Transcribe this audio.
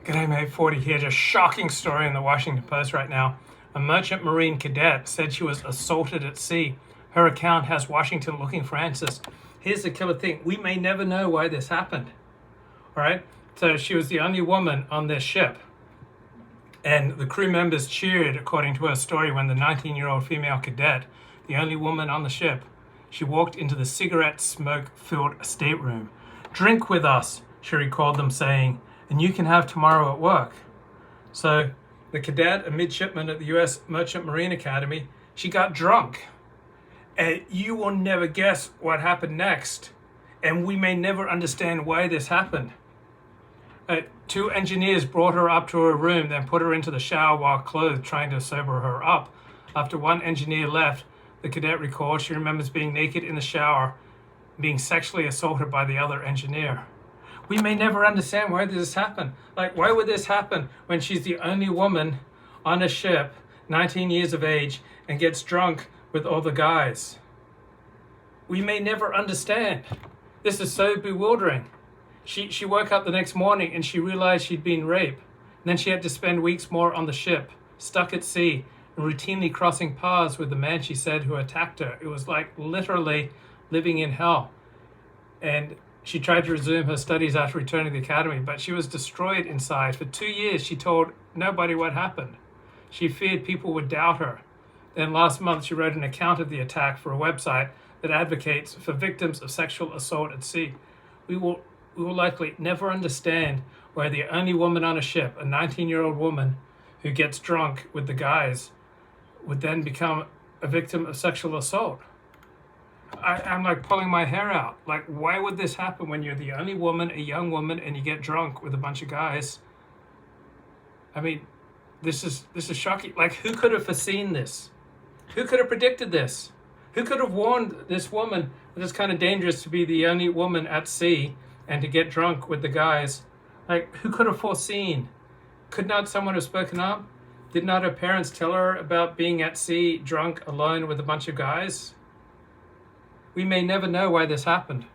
G'day mate, 40 here. Just shocking story in the Washington Post right now. A merchant marine cadet said she was assaulted at sea. Her account has Washington looking for answers. Here's the killer thing. We may never know why this happened. All right. So she was the only woman on this ship. And the crew members cheered, according to her story, when the 19-year-old female cadet, the only woman on the ship, she walked into the cigarette smoke-filled stateroom. "Drink with us," she recalled them saying, "and you can have tomorrow at work." So the cadet, a midshipman at the U.S. Merchant Marine Academy, she got drunk. And you will never guess what happened next. And we may never understand why this happened. Two engineers brought her up to her room, then put her into the shower while clothed, trying to sober her up. After one engineer left, the cadet recalled she remembers being naked in the shower, being sexually assaulted by the other engineer. We may never understand why this happened. Like, why would this happen when she's the only woman on a ship, 19 years of age, and gets drunk with all the guys? We may never understand. This is so bewildering. She woke up the next morning and she realized she'd been raped. And then she had to spend weeks more on the ship, stuck at sea, and routinely crossing paths with the man she said who attacked her. It was like literally living in hell. And she tried to resume her studies after returning to the academy, but she was destroyed inside. For 2 years, she told nobody what happened. She feared people would doubt her. Then last month, she wrote an account of the attack for a website that advocates for victims of sexual assault at sea. We will likely never understand why the only woman on a ship, a 19-year-old woman who gets drunk with the guys, would then become a victim of sexual assault. I'm like pulling my hair out. Like, why would this happen when you're the only woman, a young woman, and you get drunk with a bunch of guys? I mean, this is shocking. Like, who could have foreseen this? Who could have predicted this? Who could have warned this woman that it's kind of dangerous to be the only woman at sea and to get drunk with the guys? Like, who could have foreseen? Could not someone have spoken up? Did not her parents tell her about being at sea, drunk, alone with a bunch of guys? We may never know why this happened.